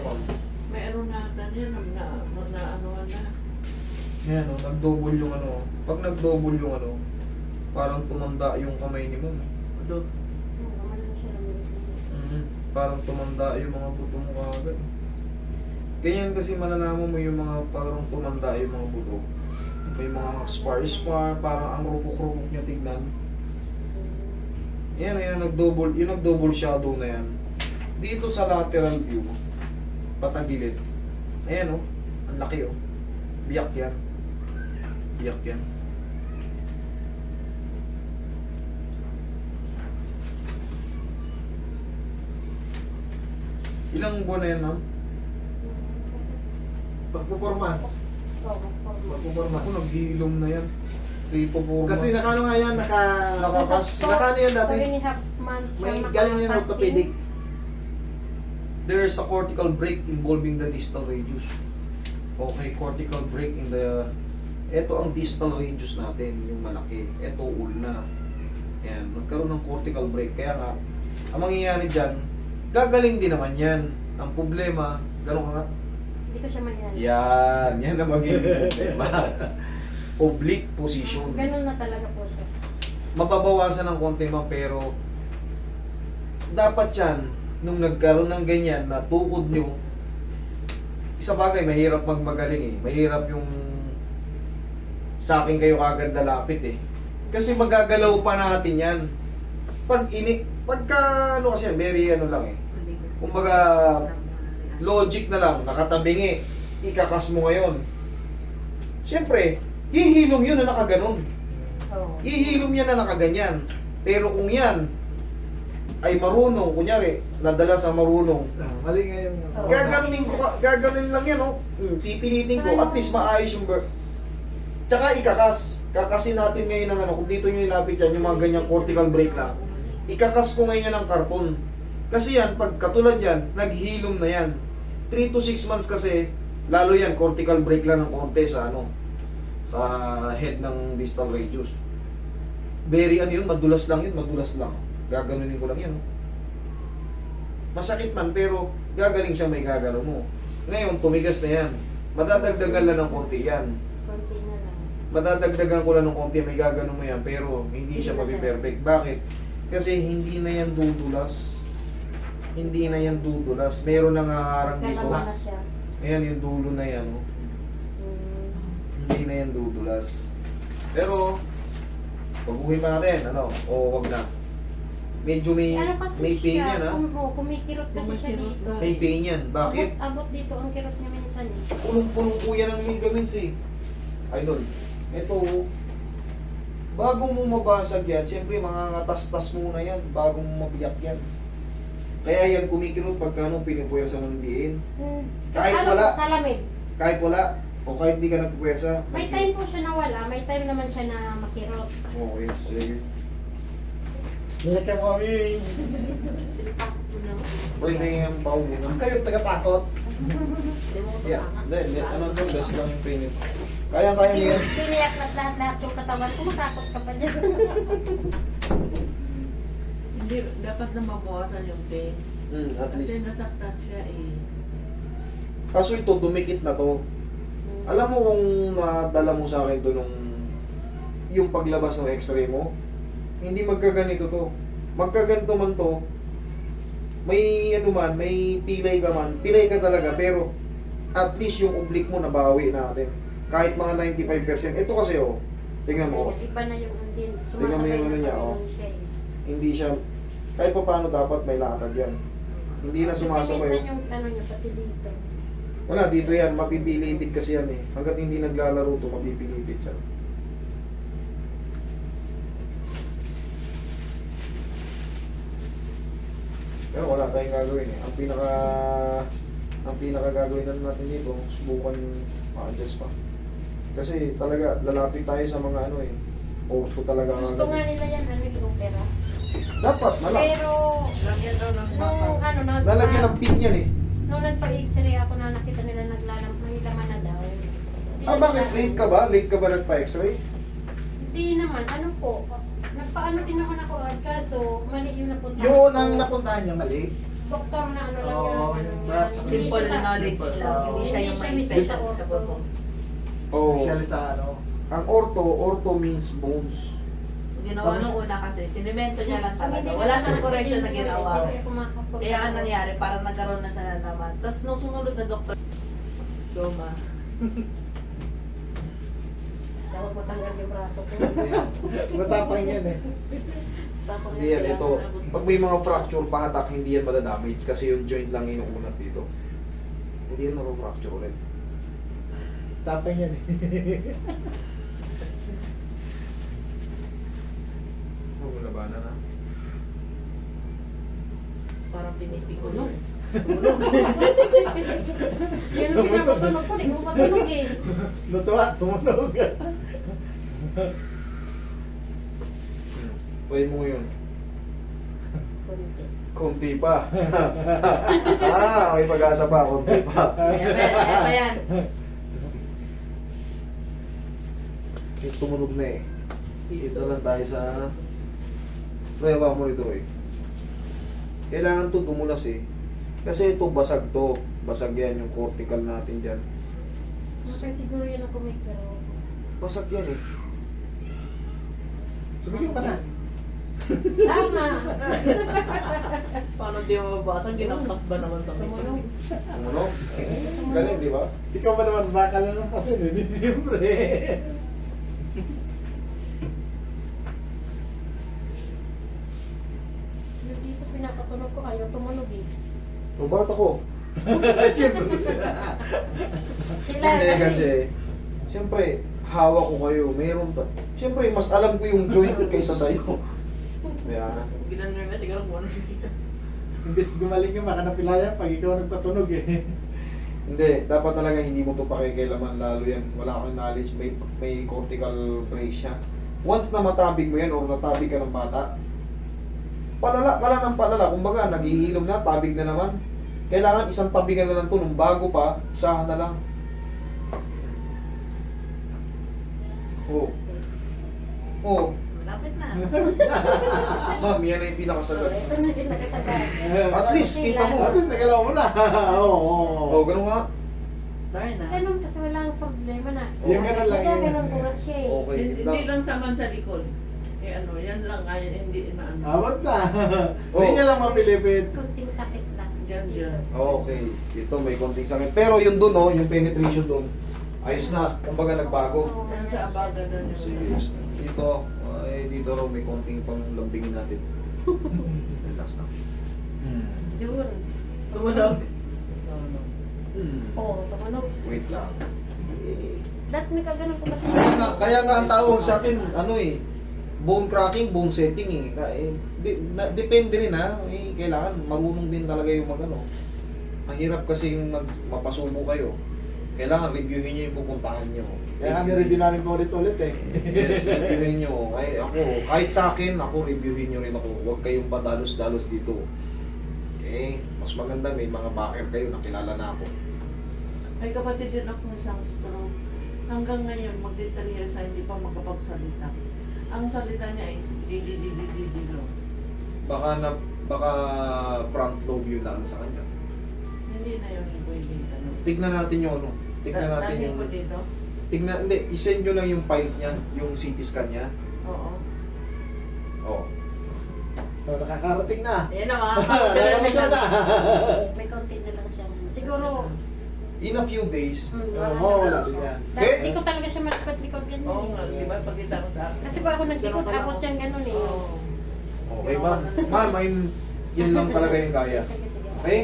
pump. May ano na yan, na ano na. Yan o, nag-double yung ano. Pag nag-double yung ano, parang tumanda yung kamay ni Mom. Do. Parang tumanda yung mga buto mo kagad. Ganyan kasi malalaman mo yung mga parang tumanda yung mga buto. May mga spar-spar, parang ang rupok-rupok niya tignan. Yan, ayan, nag-double, yung nag-double shadow na yan. Dito sa lateral view, patagilid. Ayan o, ang laki o. Biyak yan. Biyak yan. Ilang buwan na yan, ma'am? Pag-performance. Pag-performance. Ako, nag-iilom na yan. 3 to 4 months. Kasi nakano nga yan, Nakakas. nakano yan dati. 4.5 months May siya galing yan nakafasting. orthopedic. There is a cortical break involving the distal radius. Okay, cortical break in the... Ito ang distal radius natin, yung malaki. Ito, ulna. Ayan, nagkaroon ng cortical break. Kaya nga, ang mangyayari dyan, gagaling din naman yan. Ang problema, gano'n ka nga? Hindi ko siya mayan. Yan ang magiging problema. Oblique position. Ganun na talaga po siya. Mababawasan ng konti man, pero dapat yan, nung nagkaroon ng ganyan na tukod nyo, isa bagay, mahirap magmagaling eh. Mahirap yung sa akin kayo kagad lalapit eh. Kasi magagalaw pa natin yan. Pagka ano kasi yan, very ano lang eh. Kumbaga, logic na lang, nakatabingi, ikakas mo ngayon. Siyempre, hihilom yun na nakaganon. Oo. Hihilom yan na nakaganyan. Pero kung yan ay marunong, kunyari, nadala sa marunong, Mali nga yung... Oo. gaganin lang yan, oh. Pipilitin ko, at least maayos yung birth. Tsaka ikakas. Kakasin natin ngayon ng ano, kung dito nyo ilapit yan, yung mga ganyang cortical break lang. Ikakas ko ngayon yan ng karton. Kasi yan, pag katulad yan, naghilom na yan. 3 to 6 months kasi, lalo yan, cortical break lang ng konti sa ano, sa head ng distal radius. Very ano yun, madulas lang yun, madulas lang. Gaganunin ko lang yan. Oh. Masakit man, pero gagaling siya may gagano mo. Ngayon, tumigas na yan. Madadagdagan lang ng konti yan. Konti na lang. Madadagdagan ko lang ng konti, may gagano mo yan, pero hindi siya mapiperfect. Bakit? Kasi hindi na yan dudulas. Hindi na yan dudulas. Meron nang haharang dito. Kalaman na siya. Ayan yung dulo na yan. Oh. Hindi na yan dudulas. Pero, pabuhin pa natin, ano, o wag na. Medyo Ano kasi may pain siya, yan, ha? kumikirot kasi siya dito. May pain yan. Bakit? Abot dito ang kirot niya minsan eh. Punong-punong po yan ng ligaments eh. Idol, ito, bago mo mabasag yan, siyempre mangangatas-tas muna yan, bago mo mabiyak yan. Kaya yan kumikirot pagka ano, pinipuwersa mo ng diin. Kahit Ano, wala. Sa lamig. Kahit wala, o kahit di ka nagpuwersa. May time po siya na wala, may time naman siya na makirot. Okay, sige. Nilak ka kami. Pwede yung pao muna. Ang kayo taga-takot. Siya. Hindi, ano to, best lang yung pain ito. Kaya niya yan. Piniyak na lahat-lahat yung katawan ko, matakot ka pa dyan. Hindi, dapat na mabawasan yung pain. At Kasi least. nasaktan siya eh. Kaso ito, dumikit na to. Alam mo kung nadala mo sa akin to nung yung paglabas ng x-ray mo, hindi magkaganito to. Magkaganto man to, may ano man, may pilay ka man, pilay ka talaga, pero at least yung oblique mo nabawi natin. Kahit mga 95%. Ito kasi oh, tingnan mo, Iba na yung din. Tingnan mo yung ano niya, oh. Hindi siya, kahit pa paano dapat may latag yan. Hindi na Kasi sumasabay. minsan yung ano niya, pati dito. Wala, dito yan, mapipilipit kasi yan eh. Hanggat hindi naglalaro to, mapipilipit yan. Pero wala tayong gagawin eh. Ang pinaka gagawin na natin dito, subukan ma-adjust pa. Kasi talaga, lalapit tayo sa mga ano eh. Orto talaga ang Gusto nga gagawin. nila yan, ano yung opera. Dapat, Pero, Lagyan daw ng nung bakal. ano, lalagyan ng pin yan eh. nung nagpa-x-ray ako na nakita nila may laman na daw. Ah, bakit? Late ka ba? Late ka ba nagpa-x-ray? Hindi naman, ano po. Nagpaano din naman ako, kaso mali yung napunta. Yun ang napuntahan niya mali. doktor na ano lang Oo, yun. yung ano, batch. hindi Simple siya sa- knowledge lang. Hindi siya yung may special sa buto. Oh. Especially sa ano. Ang ortho means bones. Ginawa nung una kasi, sinimento niya lang talaga. Wala siyang correction na ginawa. Kaya ang nangyari, parang nagkaroon na siya na naman. Tapos nung sumunod na doktor, Doma. Basta huwag matanggal yung braso ko. Matapang yan eh. Hindi yan, ito. Pag may mga fracture pahatak, hindi yan madadamage kasi yung joint lang inuunat dito. Hindi yan mapapfracture ulit. Tapang yan eh. Huwag labanan na. Parang pinipikulo. Yun ang pinapatunog ko, di mo matunog eh. Natuwa, tumunog. Try mo ngayon. Kunti. Kunti pa. May pag-asa pa. Kunti pa. Ayan pa yan. Tumunog na eh. Dito lang tayo sa... Roy, hawa mo rito, Roy. Kailangan to dumulas eh. Kasi ito, basag to. Basag yan, yung cortical natin dyan. Okay, siguro yun ako may pero... Basag yan eh. Sumigil pa na. Tama! Paano di mo mabasa? Ginampas ba naman sa Tumunog. Tumunog? Galing, di ba? Ikaw ba naman bakal na ng pasin? Hindi siyempre. Yung dito pinapatunog ko, ayaw tumunog eh. O bata ko. Siyempre. Hindi kasi, siyempre, hawak ko kayo. Meron pa. Siyempre, mas alam ko yung joint kaysa sa'yo. Yeah. Ginanong mo siguro kung ano. Imbes gumaling yung baka napilayan pag ikaw nagpatunog eh. Hindi, dapat talaga hindi mo to pakikialaman lalo yan. Wala kang knowledge, may cortical brace siya. Once na matabig mo yan or natabig ka ng bata, palala ka lang ng palala. Kumbaga, naghihilom na, tabig na naman. Kailangan isang tabigan na lang to nung bago pa, isahan na lang. Oh. Oh. Lapit na. Ma'am, yan na yung pinakasagad. Ito na din nakasagad. At least, kita mo. Ate, nagalaw mo na. Oo. Oh, ganun nga. Darn Kasi na. ganun kasi walang problema na. Yung ganun lang yun. Ganun ko nga siya eh. Okay. Hindi lang saman sa likod. Eh ano, yan lang ay hindi maano. Awat na. Oh. Hindi niya lang mapilipit. Kunting sakit lang. Diyan, Dito. diyan. Okay. Ito, may konting sakit. Pero yung dun, oh, yung penetration dun, ayos na. Kumbaga, nagbago. Yan sa abaga doon yung Serious. Dito, dito raw may konting pang lambingin natin. Relax na. Yun. Tumunog. Oo, tumunog. Wait lang. Dati nagkaganon ko kasi. Kaya nga ang tawag sa atin, ano eh, bone cracking, bone setting eh. Depende rin ha. Kailangan marunong din talaga yung ano. Mahirap kasi yung mapasubo kayo. Kailangan reviewin nyo yung pupuntahan nyo. Kaya nga nireview namin po ulit-ulit eh. Yes, reviewin nyo. Kahit sa akin, reviewin nyo rin ako. Huwag kayong padalos-dalos dito. Okay? Mas maganda may mga backer kayo, nakilala na ako. May kapatid din ako na isang stroke. Hanggang ngayon, mag-3 years na hindi pa makapagsalita. Ang salita niya is di-di-di-di-di-di lang. Baka front lobe yun na ano sa kanya. Hindi na yun yung pwede. Ano. Tignan natin yung ano. Tignan natin Dalhin yung... ko dito. Hindi, isend nyo lang yung files niya, yung CT scan niya. Oo. Oh. So, nakakarating na. Ayan na mga Nakakarating na. May konti na lang siya. Siguro, In a few days, Oo, wala siya. Dati ko talaga siya malikot-likot ganyan Oo nga, eh. di ba? Pagkita mo sa akin. Kasi pag ako naglikot, abot siyang ganun eh. Oo. okay ba? Ma'am, yun lang talaga yung kaya. Sige, sige. Okay?